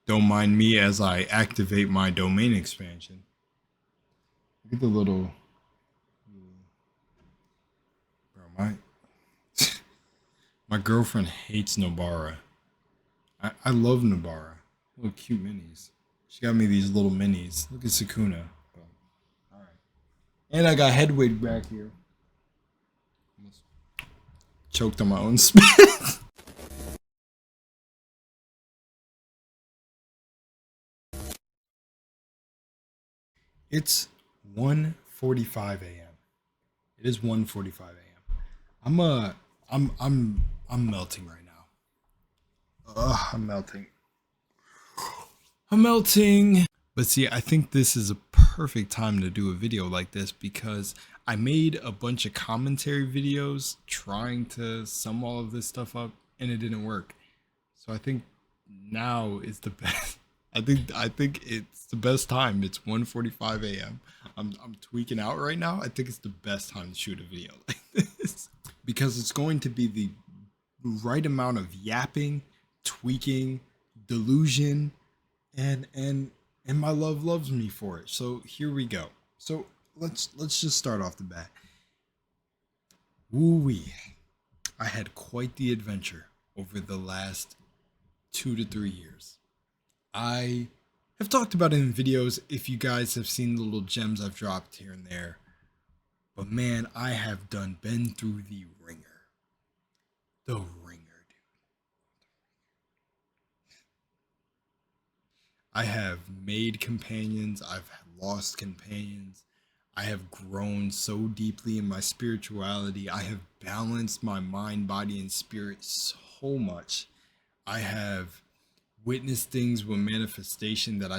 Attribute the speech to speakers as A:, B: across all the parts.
A: Don't mind me as I activate my domain expansion. Look at the little. Bro, my girlfriend hates Nobara. I love Nobara. Little cute minis. She got me these little minis. Look at Sakuna. But, all right. And I got Hedwig back here. Almost choked on my own spit. It's 1:45 a.m. It is 1:45 a.m. I'm melting right now. Ugh, I'm melting. I'm melting. But see, I think this is a perfect time to do a video like this because I made a bunch of commentary videos trying to sum all of this stuff up and it didn't work. So I think now is the best. I think it's the best time. It's 1:45 a.m. I'm tweaking out right now. I think it's the best time to shoot a video like this because it's going to be the right amount of yapping, tweaking, delusion, and my love loves me for it. So here we go. So let's just start off the bat. Woo-wee. I had quite the adventure over the last 2 to 3 years. I have talked about it in videos if you guys have seen the little gems I've dropped here and there. But man, I have been through the ringer. The ringer, dude. I have made companions, I've lost companions. I have grown so deeply in my spirituality. I have balanced my mind, body, and spirit so much. I have witnessed things with manifestation that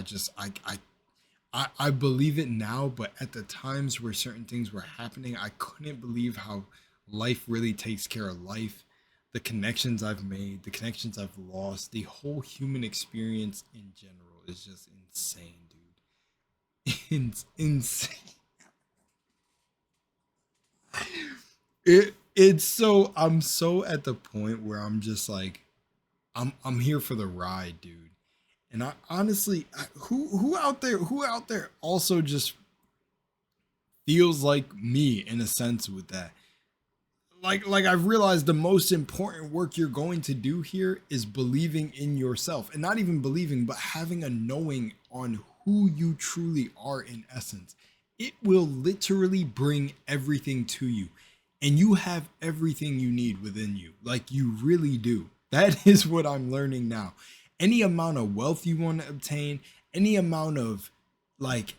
A: I believe it now, but at the times where certain things were happening, I couldn't believe how life really takes care of life. The connections I've made, the connections I've lost, the whole human experience in general is just insane, dude. It's insane. It's so I'm so at the point where I'm just like I'm here for the ride, dude. And I honestly, who out there also just feels like me in a sense with that. Like I've realized the most important work you're going to do here is believing in yourself, and not even believing, but having a knowing on who you truly are in essence. It will literally bring everything to you, and you have everything you need within you. Like you really do. That is what I'm learning now. Any amount of wealth you want to obtain, any amount of like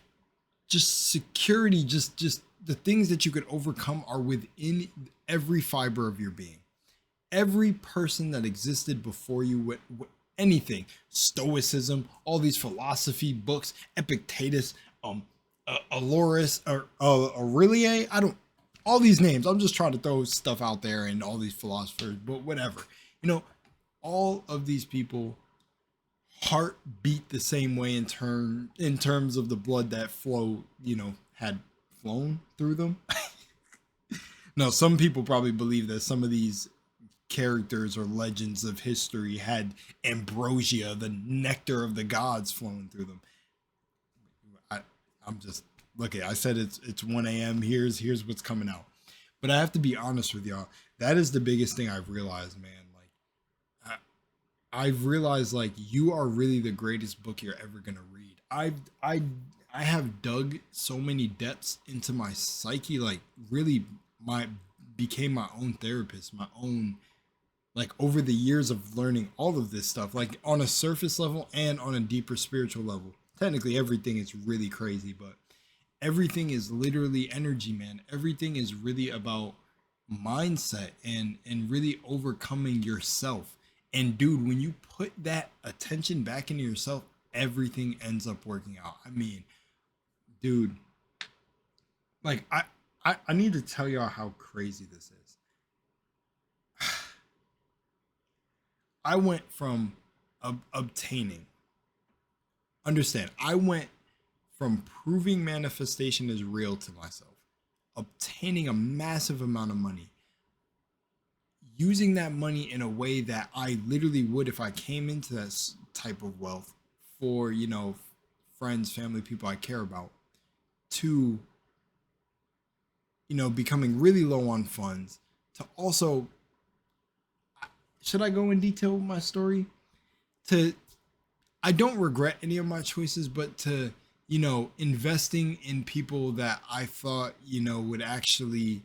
A: just security, just the things that you could overcome are within every fiber of your being. Every person that existed before you with anything, stoicism, all these philosophy books, Epictetus, Aloris, or Aurelie, I don't, all these names, I'm just trying to throw stuff out there and all these philosophers, but whatever. You know, all of these people heart beat the same way in terms of the blood that flow, had flown through them. No, some people probably believe that some of these characters or legends of history had ambrosia, the nectar of the gods, flowing through them. I, I'm just look at. I said it's 1 a.m. Here's what's coming out. But I have to be honest with y'all. That is the biggest thing I've realized, man. Like I've realized, like, you are really the greatest book you're ever gonna read. I have dug so many depths into my psyche, like really my became my own therapist, my own, like, over the years of learning all of this stuff, like on a surface level and on a deeper spiritual level. Technically everything is really crazy, but everything is literally energy, man. Everything is really about mindset and really overcoming yourself. And dude, when you put that attention back into yourself, everything ends up working out. I mean, dude, like I need to tell y'all how crazy this is. I went from obtaining, understand, I went from proving manifestation is real to myself, obtaining a massive amount of money, using that money in a way that I literally would if I came into that type of wealth for, you know, friends, family, people I care about, to, you know, becoming really low on funds, to also, should I go in detail with my story? To, I don't regret any of my choices, but to, you know, investing in people that I thought, you know, would actually,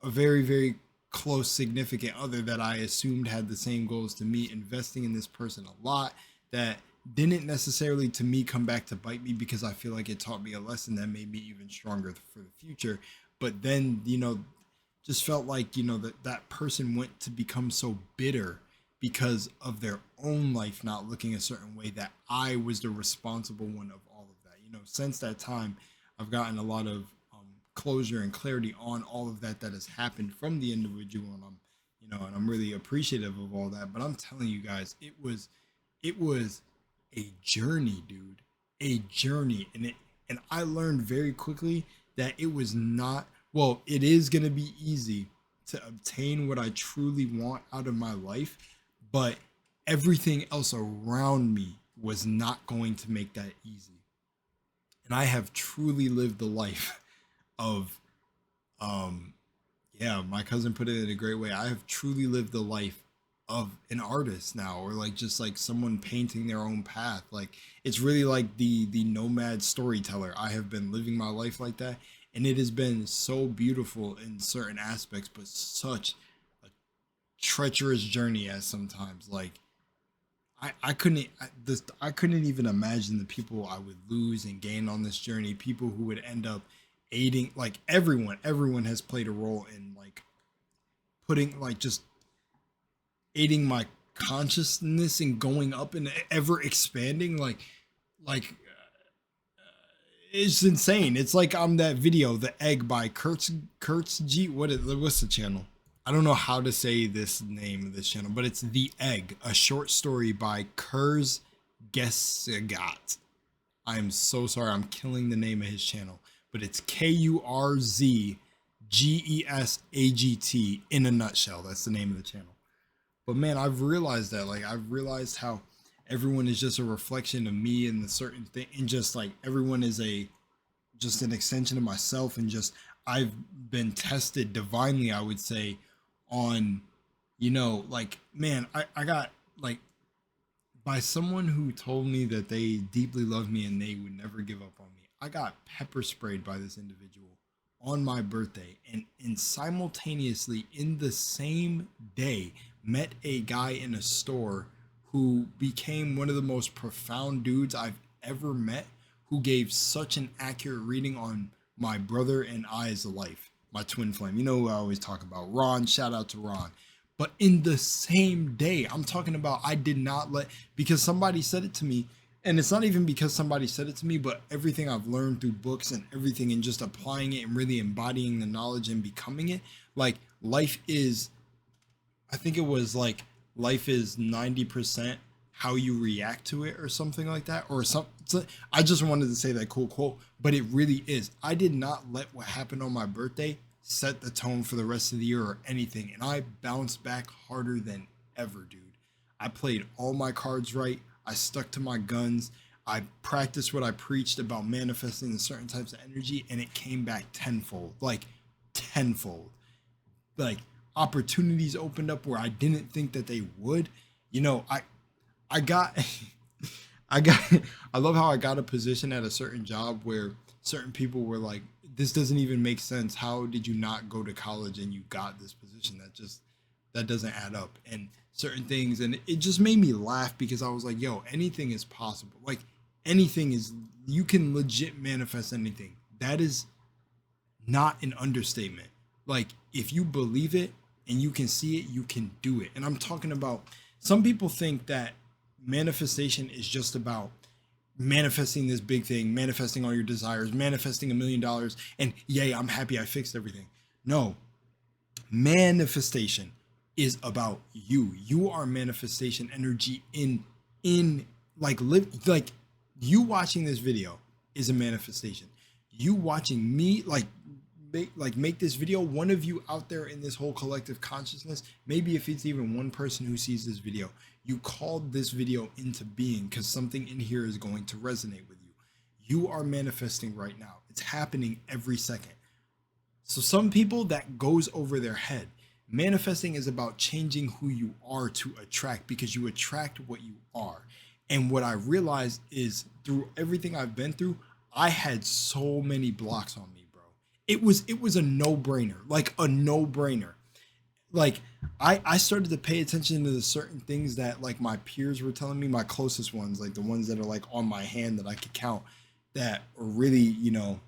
A: a very, very close significant other that I assumed had the same goals to me, investing in this person a lot that didn't necessarily to me come back to bite me, because I feel like it taught me a lesson that made me even stronger for the future. But then, you know, just felt like, you know, that person went to become so bitter because of their own life not looking a certain way, that I was the responsible one of all of that. You know, since that time, I've gotten a lot of closure and clarity on all of that that has happened from the individual, and I'm, you know, and I'm really appreciative of all that. But I'm telling you guys, it was a journey, dude, a journey. And I learned very quickly that it was not, well, it is going to be easy to obtain what I truly want out of my life, but everything else around me was not going to make that easy. And I have truly lived the life of, yeah, my cousin put it in a great way. I have truly lived the life of an artist now, or like just like someone painting their own path. Like, it's really like the nomad storyteller. I have been living my life like that, and it has been so beautiful in certain aspects, but such a treacherous journey at sometimes. Like, I couldn't even imagine the people I would lose and gain on this journey. People who would end up aiding, like everyone has played a role in like putting, like, just aiding my consciousness and going up and ever expanding. Like it's insane. It's like I'm that video, The Egg by Kurtz G. What's the channel? I don't know how to say this name of this channel, but it's The Egg, a short story by Kurz Gesagat. I am so sorry, I'm killing the name of his channel, but it's KURZGESAGT in a nutshell. That's the name of the channel. But man, I've realized that, like, I've realized how everyone is just a reflection of me and the certain thing, and just like everyone is just an extension of myself, and just I've been tested divinely, I would say, on, you know, like, man, I got, like, by someone who told me that they deeply love me and they would never give up on me. I got pepper sprayed by this individual on my birthday, and simultaneously in the same day met a guy in a store who became one of the most profound dudes I've ever met, who gave such an accurate reading on my brother and I's life, my twin flame. You know who I always talk about, Ron. Shout out to Ron. But in the same day, I'm talking about, I did not let, because somebody said it to me, and it's not even because somebody said it to me, but everything I've learned through books and everything, and just applying it and really embodying the knowledge and becoming it. Like, life is, I think it was like, life is 90% how you react to it, or something like that, or something. I just wanted to say that cool quote, but it really is. I did not let what happened on my birthday set the tone for the rest of the year or anything, and I bounced back harder than ever, dude. I played all my cards right. I stuck to my guns. I practiced what I preached about manifesting the certain types of energy, and it came back tenfold, like tenfold. Like, opportunities opened up where I didn't think that they would. You know, I got I love how I got a position at a certain job where certain people were like, this doesn't even make sense. How did you not go to college and you got this position? That doesn't add up. And certain things, and it just made me laugh, because I was like, yo, anything is possible. Like, anything is, you can legit manifest anything. That is not an understatement. Like, if you believe it and you can see it, you can do it. And I'm talking about, some people think that manifestation is just about manifesting this big thing, manifesting all your desires, manifesting $1 million, and yay, I'm happy I fixed everything. No, manifestation is about you. You are manifestation energy in like, live, like, you watching this video is a manifestation. You watching me, like, make this video. One of you out there in this whole collective consciousness, maybe if it's even one person who sees this video, you called this video into being because something in here is going to resonate with you. You are manifesting right now. It's happening every second. So some people, that goes over their head. Manifesting is about changing who you are to attract, because you attract what you are. And what I realized is, through everything I've been through, I had so many blocks on me, bro. It was a no-brainer, like a no-brainer. Like I started to pay attention to the certain things that like my peers were telling me, my closest ones, like the ones that are like on my hand that I could count, that are really, you know,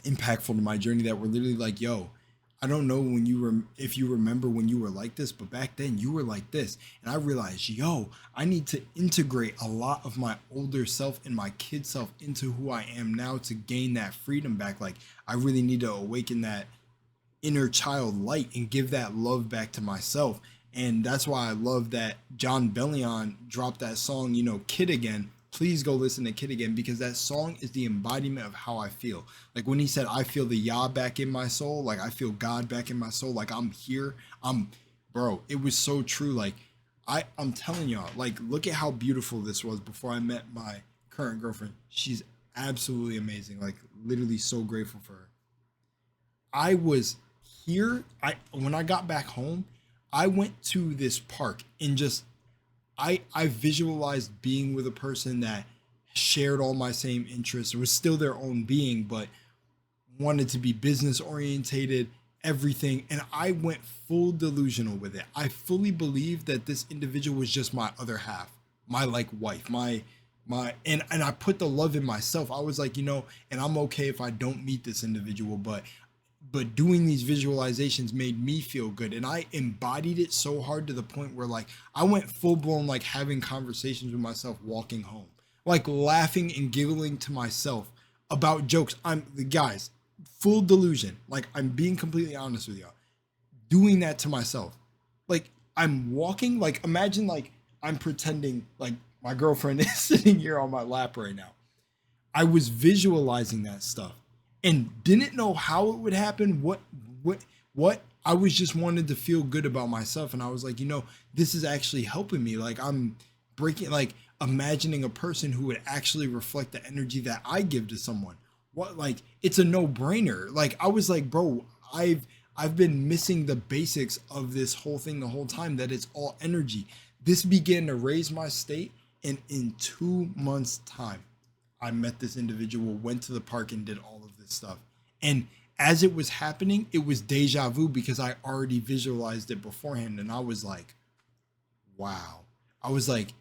A: impactful to my journey, that were literally like, yo, I don't know when you were, if you remember when you were like this, but back then you were like this. And I realized, yo, I need to integrate a lot of my older self and my kid self into who I am now to gain that freedom back. Like I really need to awaken that inner child light and give that love back to myself. And that's why I love that John Bellion dropped that song, you know, Kid Again. Please go listen to Kid Again, because that song is the embodiment of how I feel. Like when he said, I feel the Yah back in my soul, like I feel God back in my soul, like I'm here. Bro, it was so true. Like I'm telling y'all, like, look at how beautiful this was before I met my current girlfriend. She's absolutely amazing. Like literally so grateful for her. I was here. When I got back home, I went to this park and just I visualized being with a person that shared all my same interests. It was still their own being, but wanted to be business orientated, everything. And I went full delusional with it. I fully believed that this individual was just my other half, my like wife, and I put the love in myself. I was like, you know, and I'm okay if I don't meet this individual, but doing these visualizations made me feel good, and I embodied it so hard to the point where like I went full blown, like having conversations with myself walking home, like laughing and giggling to myself about jokes. I'm the guys, full delusion. Like I'm being completely honest with y'all, doing that to myself. Like I'm walking, like imagine like I'm pretending like my girlfriend is sitting here on my lap right now. I was visualizing that stuff and didn't know how it would happen. What I was just wanted to feel good about myself. And I was like, you know, this is actually helping me. Like I'm breaking, like imagining a person who would actually reflect the energy that I give to someone. What, like, it's a no brainer. Like I was like, bro, I've been missing the basics of this whole thing the whole time, that it's all energy. This began to raise my state. And in 2 months time, I met this individual, went to the park and did all of this stuff. And as it was happening, it was deja vu because I already visualized it beforehand. And I was like, wow. I was like,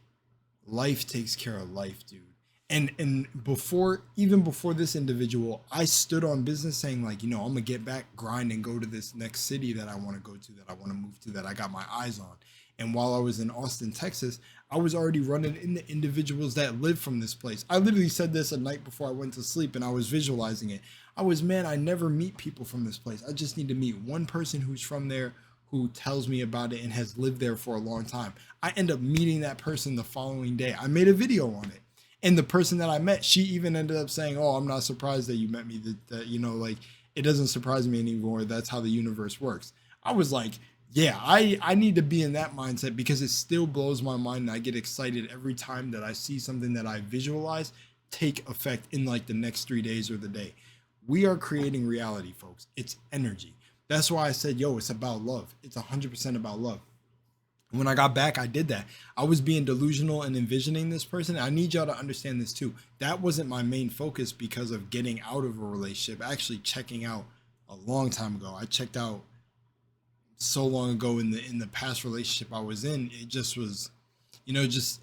A: life takes care of life, dude. And before, even before this individual, I stood on business saying like, you know, I'm gonna get back, grind, and go to this next city that I want to go to, that I want to move to, that I got my eyes on. And while I was in Austin, Texas, I was already running into individuals that live from this place. I literally said this a night before I went to sleep, and I was visualizing it. I was, man, I never meet people from this place. I just need to meet one person who's from there, who tells me about it and has lived there for a long time. I end up meeting that person the following day. I made a video on it. And the person that I met, she even ended up saying, oh, I'm not surprised that you met me. That you know, like, it doesn't surprise me anymore. That's how the universe works. I was like, yeah, I need to be in that mindset, because it still blows my mind. And I get excited every time that I see something that I visualize take effect in like the next 3 days or the day. We are creating reality, folks. It's energy. That's why I said, yo, it's about love. It's 100% about love. When I got back, I did that. I was being delusional and envisioning this person. I need y'all to understand this too. That wasn't my main focus because of getting out of a relationship. Actually checking out a long time ago. I checked out so long ago in the past relationship I was in. It just was, you know, just,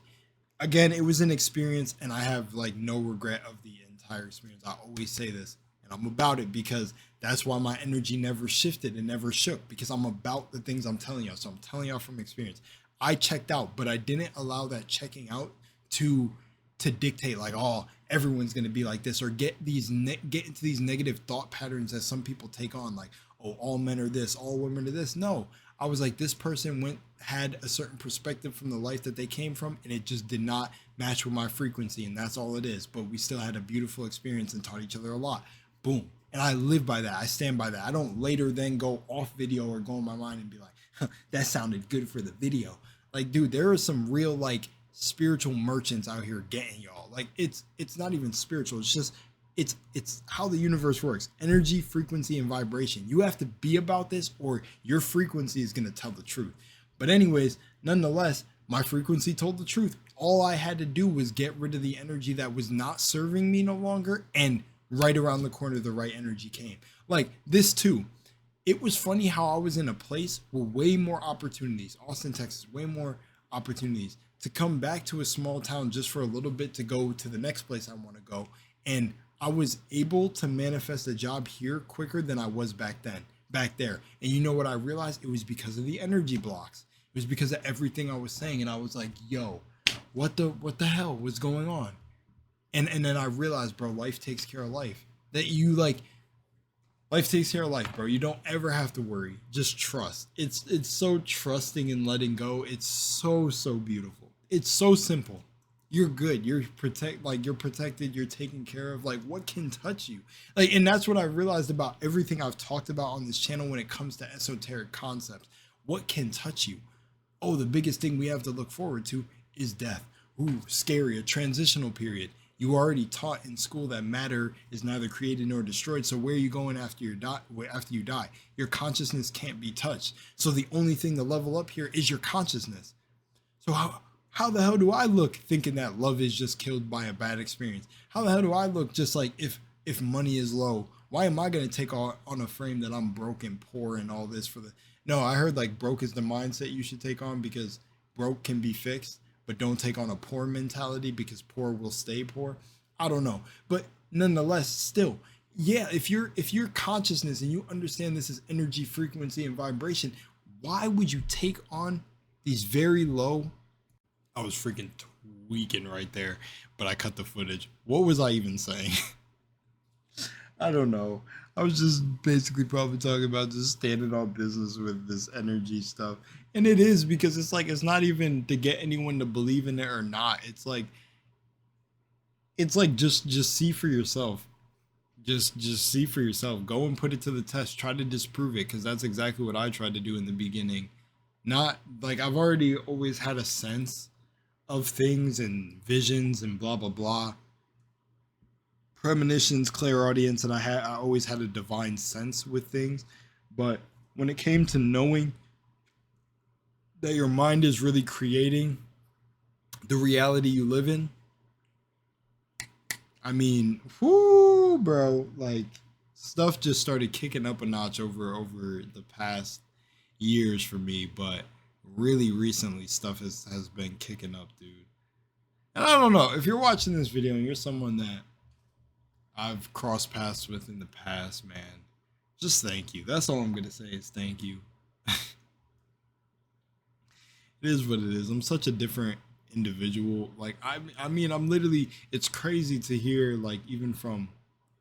A: again, it was an experience, and I have like no regret of the entire experience. I always say this, and I'm about it, because that's why my energy never shifted and never shook, because I'm about the things I'm telling y'all. So I'm telling y'all from experience. I checked out, but I didn't allow that checking out to dictate like, oh, everyone's going to be like this, or get into these negative thought patterns that some people take on, like, oh, all men are this, all women are this. No, I was like, this person had a certain perspective from the life that they came from, and it just did not match with my frequency, and that's all it is. But we still had a beautiful experience and taught each other a lot. Boom. And I live by that. I stand by that. I don't later then go off video or go in my mind and be like, huh, that sounded good for the video. Like, dude, there are some real like spiritual merchants out here getting y'all. Like, it's not even spiritual. It's just it's how the universe works. Energy, frequency, and vibration. You have to be about this or your frequency is going to tell the truth. But anyways, nonetheless, my frequency told the truth. All I had to do was get rid of the energy that was not serving me no longer, and right around the corner the right energy came. Like this too. It was funny how I was in a place where way more opportunities, Austin, Texas, way more opportunities to come back to a small town just for a little bit to go to the next place I want to go. And I was able to manifest a job here quicker than I was back there. And you know what I realized? It was because of the energy blocks. It was because of everything I was saying. And I was like, yo, what the hell was going on? And then I realized, bro, life takes care of life. That you like, life takes care of life, bro. You don't ever have to worry. Just trust. It's so trusting and letting go. It's so beautiful. It's so simple. You're good. You're protected. You're taken care of. Like, what can touch you? Like, and that's what I realized about everything I've talked about on this channel when it comes to esoteric concepts. What can touch you? Oh, the biggest thing we have to look forward to is death. Ooh, scary, a transitional period. You already taught in school that matter is neither created nor destroyed. So where are you going after you die? Your consciousness can't be touched. So the only thing to level up here is your consciousness. So how the hell do I look thinking that love is just killed by a bad experience? How the hell do I look just like if money is low? Why am I going to take on a frame that I'm broke and poor and all this for the... No, I heard like broke is the mindset you should take on because broke can be fixed. But don't take on a poor mentality because poor will stay poor. I don't know. But nonetheless, still, yeah, if your consciousness and you understand this is energy, frequency, and vibration, why would you take on these very low... I was freaking tweaking right there, but I cut the footage. What was I even saying? I don't know. I was just basically probably talking about just standing on business with this energy stuff. And it is because it's like, it's not even to get anyone to believe in it or not. It's like just see for yourself. Just see for yourself. Go and put it to the test. Try to disprove it, because that's exactly what I tried to do in the beginning. Not like I've already always had a sense of things and visions and blah blah blah, premonitions, clairaudience, and I always had a divine sense with things. But when it came to knowing that your mind is really creating the reality you live in, I mean, whoo, bro, like stuff just started kicking up a notch over the past years for me. But really recently stuff has been kicking up, dude. And I don't know if you're watching this video and you're someone that I've crossed paths with in the past, man, just thank you. That's all I'm gonna say is thank you. It is what it is. I'm such a different individual. Like I mean I'm literally, it's crazy to hear, like, even from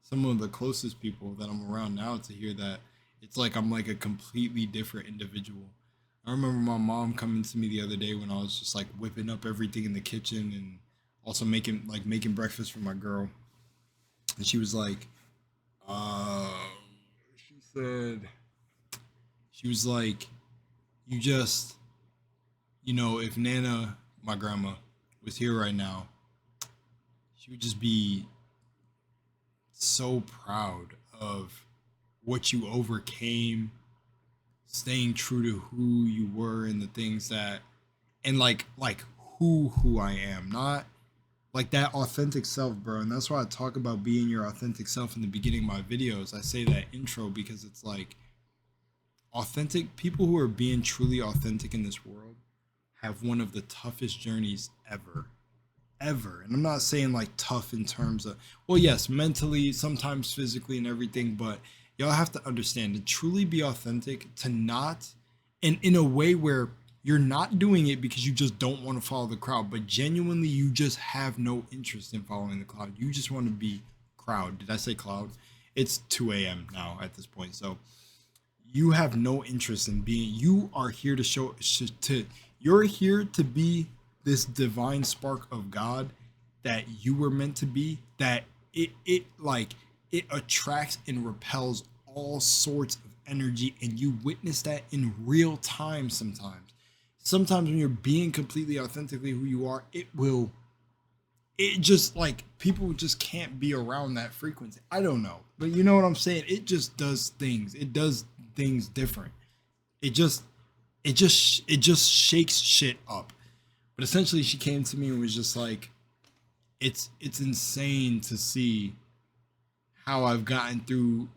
A: some of the closest people that I'm around now, to hear that it's like I'm like a completely different individual. I remember my mom coming to me the other day when I was just like whipping up everything in the kitchen and also making breakfast for my girl. And she was like, she was like, you just, you know, if Nana, my grandma, was here right now, she would just be so proud of what you overcame, staying true to who you were and the things that, and like who I am, not like that authentic self, bro. And that's why I talk about being your authentic self in the beginning of my videos. I say that intro because it's like authentic people who are being truly authentic in this world have one of the toughest journeys ever. And I'm not saying like tough in terms of, well, yes, mentally, sometimes physically and everything, but y'all have to understand, to truly be authentic, to not, and in a way where you're not doing it because you just don't want to follow the crowd, but genuinely you just have no interest in following the crowd. You just want to be crowd. Did I say cloud? It's 2 a.m. now at this point. So you have no interest in being, you are here to you're here to be this divine spark of God that you were meant to be, that it it attracts and repels all sorts of energy, and you witness that in real time sometimes when you're being completely authentically who you are, it just like people just can't be around that frequency. I don't know, but you know what I'm saying? It just does things. It does things different. It just shakes shit up. But essentially she came to me and was just like, it's insane to see how I've gotten through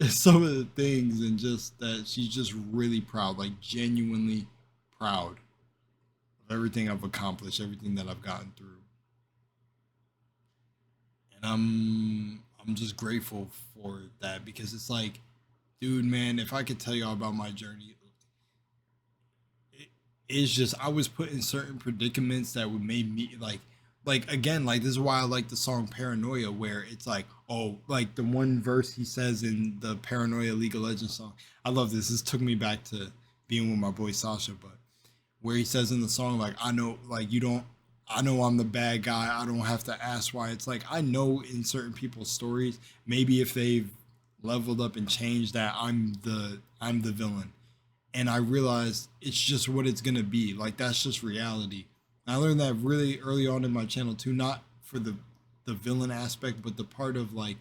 A: some of the things, and just that she's just really proud, like genuinely proud of everything I've accomplished, everything that I've gotten through. And I'm just grateful for that, because it's like, dude, man, if I could tell y'all about my journey, it's just I was put in certain predicaments that would make me like again, like this is why I like the song Paranoia, where it's like, oh, like the one verse he says in the Paranoia League of Legends song. I love this. This took me back to being with my boy Sasha, but where he says in the song, like, I know, like, you don't, I know I'm the bad guy. I don't have to ask why. It's like, I know in certain people's stories, maybe if they've leveled up and changed, that I'm the villain. And I realized it's just what it's gonna be. Like, that's just reality. And I learned that really early on in my channel too, not for the villain aspect, but the part of like,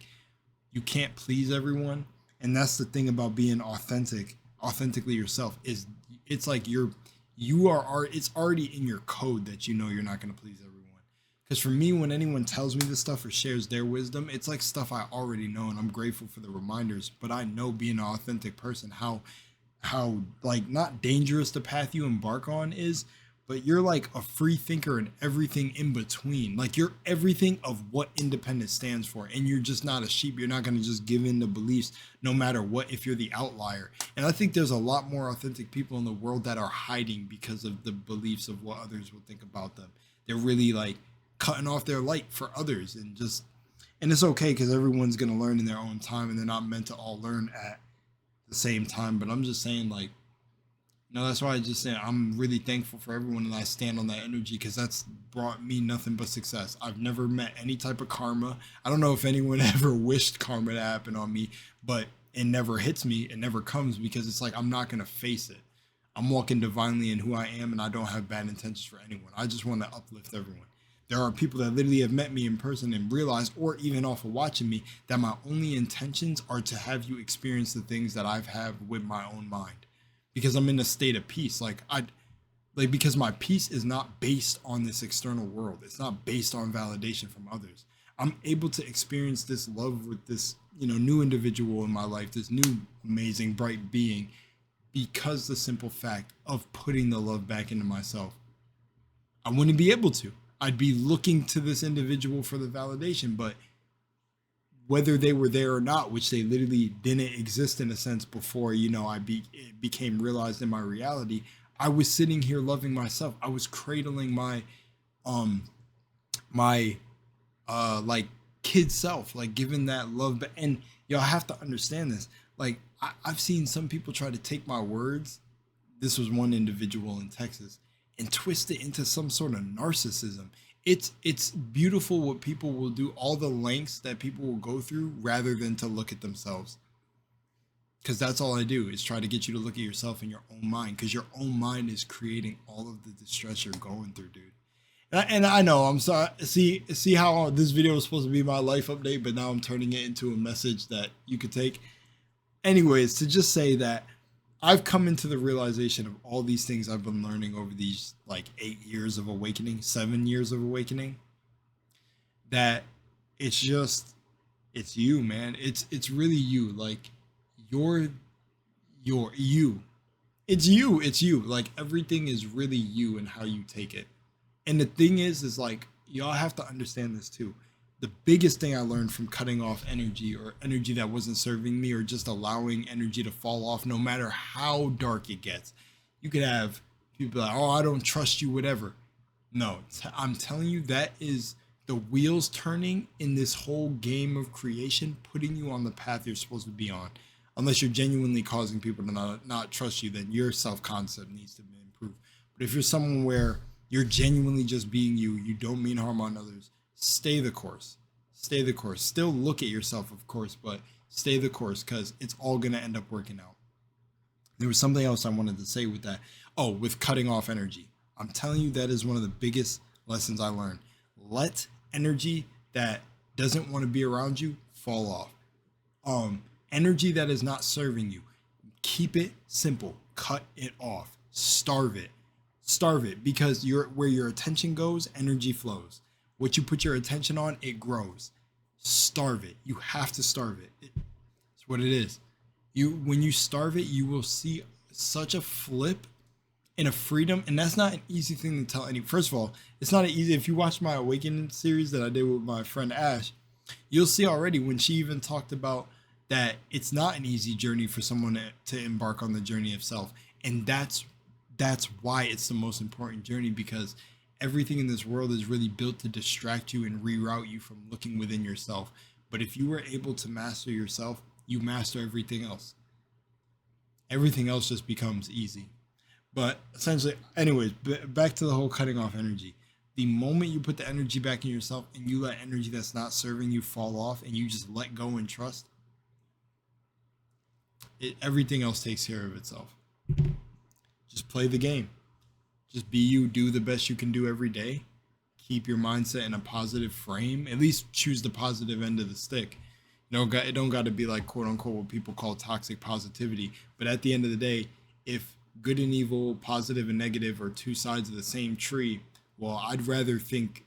A: you can't please everyone. And that's the thing about being authentically yourself, is it's like it's already in your code that you know you're not going to please everyone. Because for me, when anyone tells me this stuff or shares their wisdom, it's like stuff I already know, and I'm grateful for the reminders. But I know, being an authentic person, how like not dangerous the path you embark on is, but you're like a free thinker and everything in between. Like, you're everything of what independence stands for, and you're just not a sheep. You're not going to just give in to beliefs no matter what, if you're the outlier. And I think there's a lot more authentic people in the world that are hiding because of the beliefs of what others will think about them. They're really like cutting off their light for others, and it's okay, because everyone's going to learn in their own time, and they're not meant to all learn at the same time. But I'm just saying, like, no, that's why I just said I'm really thankful for everyone, and I stand on that energy, because that's brought me nothing but success. I've never met any type of karma. I don't know if anyone ever wished karma to happen on me, but it never hits me. It never comes, because it's like, I'm not going to face it. I'm walking divinely in who I am, and I don't have bad intentions for anyone. I just want to uplift everyone. There are people that literally have met me in person and realized, or even off of watching me, that my only intentions are to have you experience the things that I've had with my own mind, because I'm in a state of peace. Because my peace is not based on this external world. It's not based on validation from others. I'm able to experience this love with this, new individual in my life, this new amazing bright being, because the simple fact of putting the love back into myself. I wouldn't be able to. I'd be looking to this individual for the validation, but whether they were there or not, which they literally didn't exist in a sense before, it became realized in my reality, I was sitting here loving myself. I was cradling my like kid self, like giving that love. And y'all have to understand this. Like, I've seen some people try to take my words. This was one individual in Texas, and twist it into some sort of narcissism. It's beautiful what people will do, all the lengths that people will go through, rather than to look at themselves. Because that's all I do, is try to get you to look at yourself in your own mind, because your own mind is creating all of the distress you're going through, dude. And I know, I'm sorry. See how this video was supposed to be my life update, but now I'm turning it into a message that you could take. Anyways, to just say that I've come into the realization of all these things I've been learning over these like 8 years of awakening, 7 years of awakening, that it's you, man. It's really you. Like, you're you. It's you. Like, everything is really you and how you take it. And the thing is like, y'all have to understand this too. The biggest thing I learned from cutting off energy, or energy that wasn't serving me, or just allowing energy to fall off, no matter how dark it gets. You could have people like, oh, I don't trust you, whatever. No, I'm telling you, that is the wheels turning in this whole game of creation, putting you on the path you're supposed to be on. Unless you're genuinely causing people to not trust you, then your self-concept needs to be improved. But if you're someone where you're genuinely just being you, you don't mean harm on others, stay the course. Stay the course. Still look at yourself, of course, but stay the course because it's all going to end up working out. There was something else I wanted to say with that. Oh, with cutting off energy. I'm telling you, that is one of the biggest lessons I learned. Let energy that doesn't want to be around you fall off. Energy that is not serving you, keep it simple. Cut it off. Starve it. Starve it, because where your attention goes, energy flows. What you put your attention on, it grows. Starve it. You have to starve it. It's what it is. When you starve it, you will see such a flip and a freedom, and that's not an easy thing to tell any. First of all, it's not an easy. If you watch my Awakening series that I did with my friend Ash, you'll see already when she even talked about that it's not an easy journey for someone to embark on the journey of self, and that's why it's the most important journey, because everything in this world is really built to distract you and reroute you from looking within yourself. But if you were able to master yourself, you master everything else. Everything else just becomes easy. But essentially, anyways, back to the whole cutting off energy. The moment you put the energy back in yourself and you let energy that's not serving you fall off and you just let go and trust, everything else takes care of itself. Just play the game. Just be you. Do the best you can do every day. Keep your mindset in a positive frame. At least choose the positive end of the stick. It don't got to be like quote unquote what people call toxic positivity. But at the end of the day, if good and evil, positive and negative are two sides of the same tree, well, I'd rather think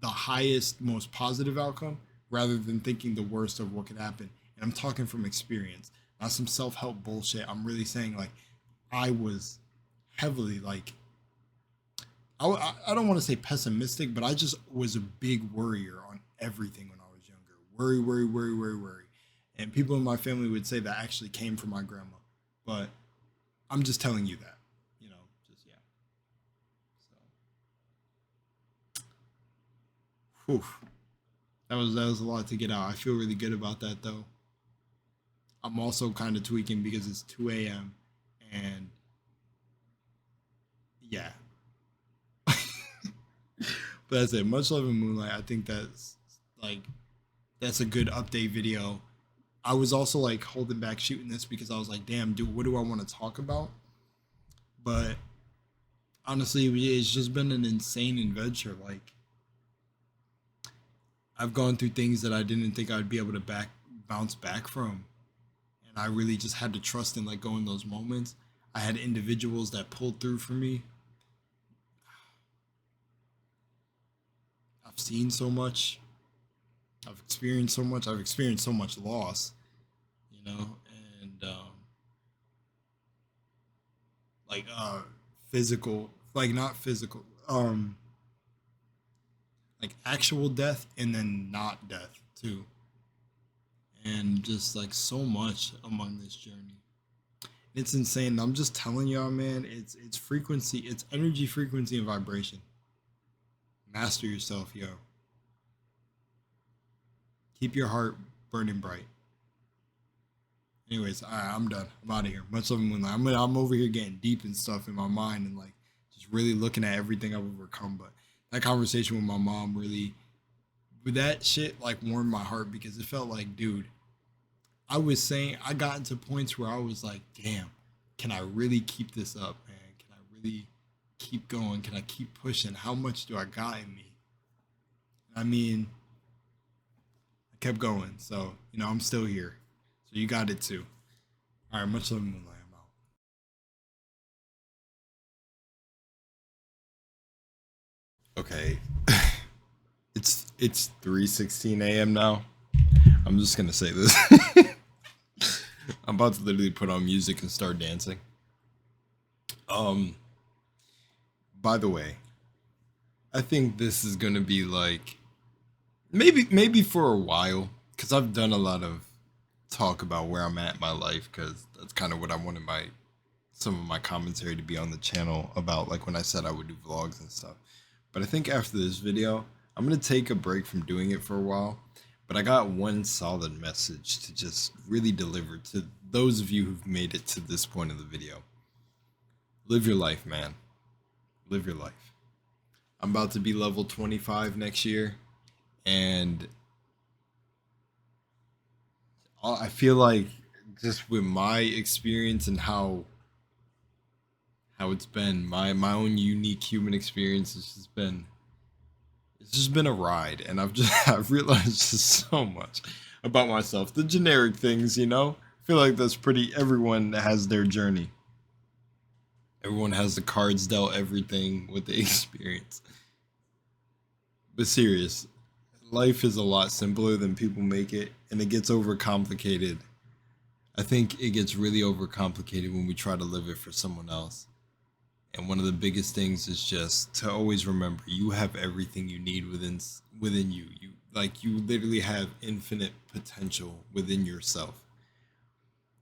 A: the highest, most positive outcome rather than thinking the worst of what could happen. And I'm talking from experience, not some self-help bullshit. I'm really saying, like, I was heavily, like, I don't want to say pessimistic, but I just was a big worrier on everything when I was younger. Worry. And people in my family would say that actually came from my grandma. But I'm just telling you that, just, yeah. So, whew. That was a lot to get out. I feel really good about that, though. I'm also kind of tweaking because it's 2 a.m. and yeah. But that's it. Much love and Moonlight. I think that's a good update video. I was also like holding back shooting this because I was like, damn, dude, what do I want to talk about? But honestly, it's just been an insane adventure. Like, I've gone through things that I didn't think I'd be able to bounce back from. And I really just had to trust and let go in those moments. I had individuals that pulled through for me. I've seen so much. I've experienced so much. I've experienced so much loss, and physical, like not physical, like actual death and then not death too. And just like so much among this journey. It's insane. I'm just telling y'all, man, it's frequency, it's energy, frequency, and vibration. Master yourself, yo. Keep your heart burning bright. Anyways, I'm done. I'm out of here. Much love and Moonlight. I'm over here getting deep and stuff in my mind and like just really looking at everything I've overcome. But that conversation with my mom really, with that shit, like warmed my heart because it felt like, dude, I got into points where I was like, damn, can I really keep this up, man? Can I really keep going? Can I keep pushing? How much do I got in me? I mean, I kept going. So, I'm still here. So you got it too. All right, much love and Moonlight. I'm out. Okay. It's 3:16 a.m. now. I'm just gonna say this. I'm about to literally put on music and start dancing. By the way, I think this is gonna be like maybe for a while, because I've done a lot of talk about where I'm at in my life, because that's kind of what I wanted some of my commentary to be on the channel about, like when I said I would do vlogs and stuff. But I think after this video, I'm gonna take a break from doing it for a while. But I got one solid message to just really deliver to those of you who've made it to this point of the video. Live your life, man. Live your life. I'm about to be level 25 next year, and I feel like just with my experience and how it's been, my own unique human experience, it's just been a ride, and I've just I've realized just so much about myself. The generic things, you know. I feel like that's pretty. Everyone has their journey. Everyone has the cards dealt, everything with the experience. But serious, life is a lot simpler than people make it, and it gets overcomplicated. I think it gets really overcomplicated when we try to live it for someone else. And one of the biggest things is just to always remember you have everything you need within you. You literally have infinite potential within yourself.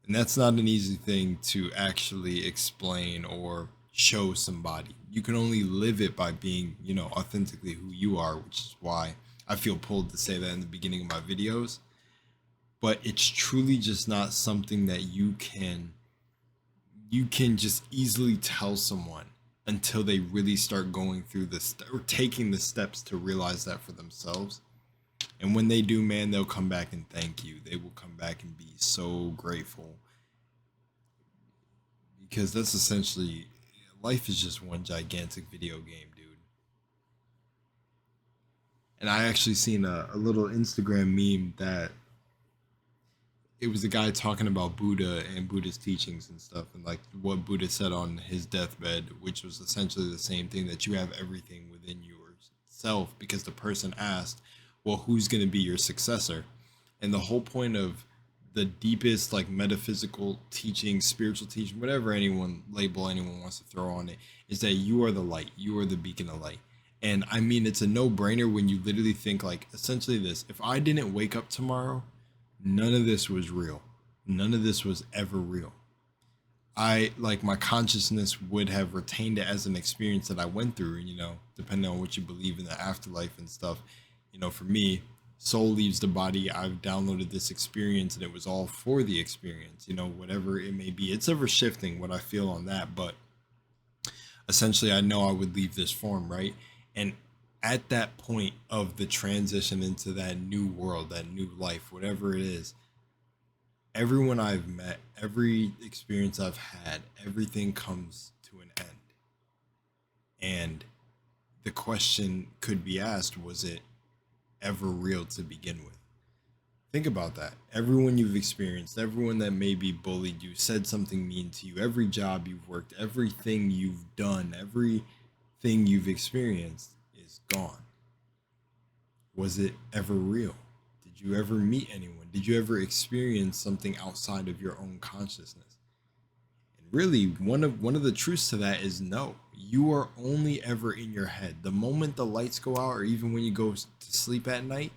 A: And that's not an easy thing to actually explain or show somebody. You can only live it by being, authentically who you are, which is why I feel pulled to say that in the beginning of my videos. But it's truly just not something that you can just easily tell someone until they really start going through this or taking the steps to realize that for themselves. And when they do, man, they'll come back and thank you. They will come back and be so grateful, because that's essentially, life is just one gigantic video game, dude. And I actually seen a little Instagram meme that it was a guy talking about Buddha and Buddha's teachings and stuff, and like what Buddha said on his deathbed, which was essentially the same thing, that you have everything within yourself, because the person asked, well, who's going to be your successor? And the whole point of the deepest, like, metaphysical teaching, spiritual teaching, whatever label anyone wants to throw on it, is that you are the light, you are the beacon of light. And I mean, it's a no-brainer when you literally think, like, essentially this: if I didn't wake up tomorrow, none of this was real. None of this was ever real. My consciousness would have retained it as an experience that I went through, depending on what you believe in the afterlife and stuff. For me, soul leaves the body. I've downloaded this experience, and it was all for the experience, whatever it may be. It's ever shifting what I feel on that, but essentially I know I would leave this form, right? And at that point of the transition into that new world, that new life, whatever it is, everyone I've met, every experience I've had, everything comes to an end. And the question could be asked, was it ever real to begin with? Think about that. Everyone you've experienced, everyone that maybe bullied you, said something mean to you, every job you've worked, everything you've done, everything you've experienced is gone. Was it ever real? Did you ever meet anyone? Did you ever experience something outside of your own consciousness? And really, one of the truths to that is no. You are only ever in your head. The moment the lights go out, or even when you go to sleep at night,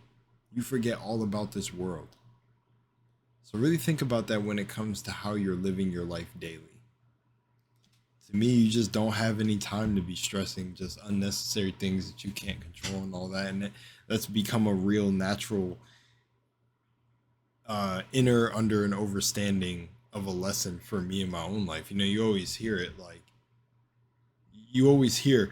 A: you forget all about this world. So really think about that when it comes to how you're living your life daily. To me, you just don't have any time to be stressing just unnecessary things that you can't control and all that. And that's become a real natural inner under and overstanding of a lesson for me in my own life. You always hear it, like, you always hear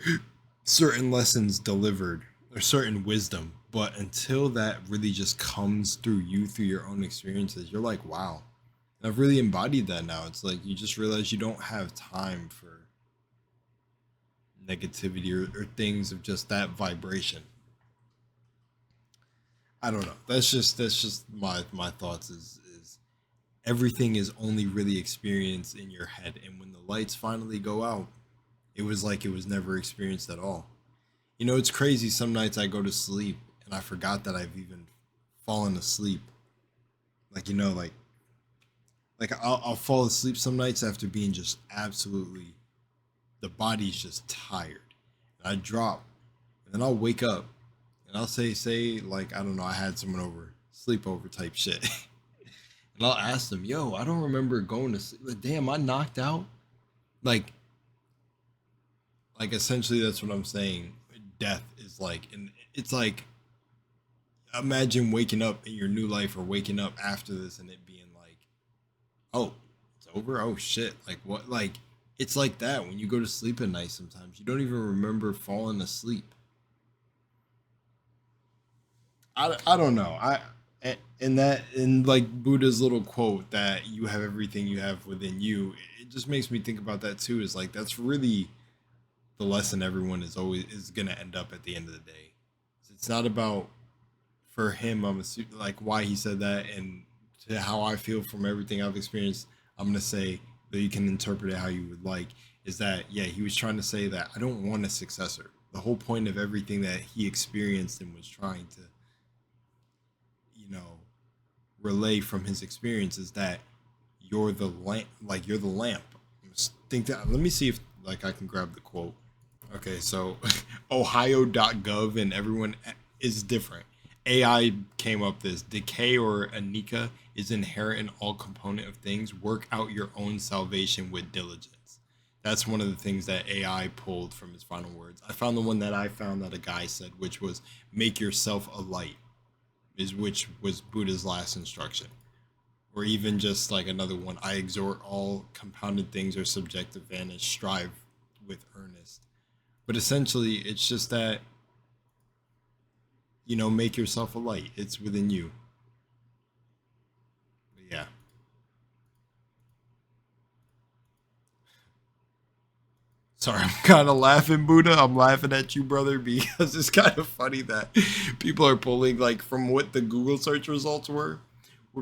A: certain lessons delivered or certain wisdom, but until that really just comes through you, through your own experiences, you're like, wow. And I've really embodied that now. It's like you just realize you don't have time for negativity or things of just that vibration. I don't know. That's just my thoughts is everything is only really experienced in your head. And when the lights finally go out, it was like it was never experienced at all. It's crazy. Some nights I go to sleep and I forgot that I've even fallen asleep. I'll fall asleep some nights after being just absolutely, the body's just tired. And I drop, and then I'll wake up and I'll say, like, I don't know, I had someone over, sleepover type shit. And I'll ask them, yo, I don't remember going to sleep. Like, damn, I knocked out. Like essentially that's what I'm saying. Death is like, and it's like, imagine waking up in your new life, or waking up after this and it being like, oh, it's over. Oh shit. Like what? Like, it's like that when you go to sleep at night. Sometimes you don't even remember falling asleep. I don't know. And that, and like Buddha's little quote that you have everything you have within you, it just makes me think about that too. Is like that's really the lesson everyone is gonna end up at the end of the day. It's not about, for him, I'm assuming, like why he said that, and to how I feel from everything I've experienced. I'm gonna say that you can interpret it how you would like. Is that, yeah, he was trying to say that I don't want a successor. The whole point of everything that he experienced and was trying to, you know, relay from his experience is that you're the lamp, like you're the lamp. Think that. Let me see if like I can grab the quote. Okay, so Ohio.gov and everyone is different. AI came up this decay or anika is inherent in all component of things. Work out your own salvation with diligence. That's one of the things that AI pulled from his final words. I found the one that I found that a guy said, which was make yourself a light, is which was Buddha's last instruction. Or even just like another one, I exhort all compounded things are subjective vanish, strive with earnest. But essentially, it's just that, make yourself a light. It's within you. But yeah. Sorry, I'm kind of laughing, Buddha. I'm laughing at you, brother, because it's kind of funny that people are pulling, like, from what the Google search results were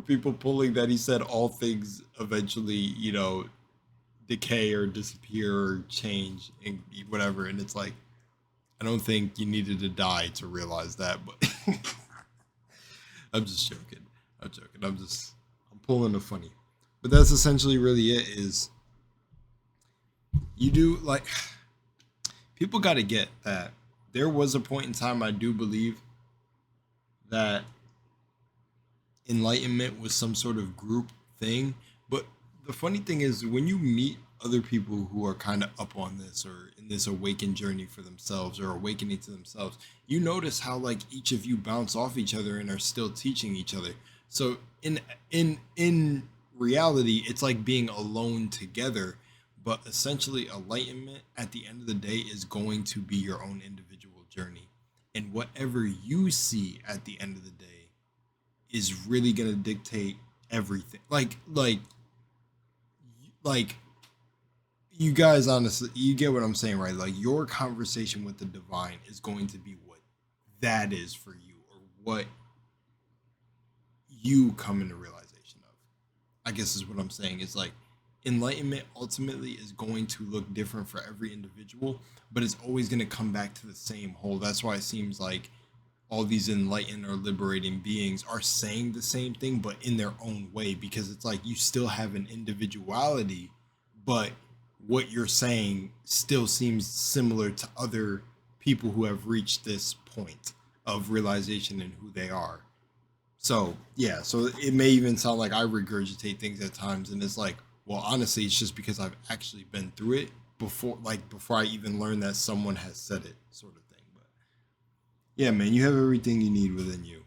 A: people pulling that he said all things eventually, decay or disappear or change and whatever. And it's like, I don't think you needed to die to realize that, but I'm just joking. I'm joking. I'm pulling a funny. But that's essentially really it. Is you do like people got to get that there was a point in time, I do believe, that enlightenment was some sort of group thing. But the funny thing is, when you meet other people who are kind of up on this or in this awakened journey for themselves or awakening to themselves, you notice how like each of you bounce off each other and are still teaching each other. So in reality, it's like being alone together. But essentially, enlightenment at the end of the day is going to be your own individual journey. And whatever you see at the end of the day is really going to dictate everything. Like you guys, honestly, you get what I'm saying, right? Like your conversation with the divine is going to be what that is for you, or what you come into realization of, I guess is what I'm saying. It's like enlightenment ultimately is going to look different for every individual, but it's always going to come back to the same whole. That's why it seems like all these enlightened or liberating beings are saying the same thing, but in their own way, because it's like you still have an individuality, but what you're saying still seems similar to other people who have reached this point of realization in who they are. So yeah, so it may even sound like I regurgitate things at times, and it's like, well, honestly, it's just because I've actually been through it before I even learned that someone has said it, sort of thing. But yeah, man, you have everything you need within you.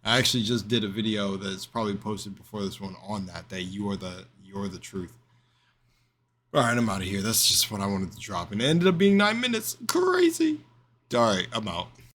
A: I actually just did a video that's probably posted before this one on that you're the truth. All right, I'm out of here. That's just what I wanted to drop, and it ended up being 9 minutes. Crazy. All right, I'm out.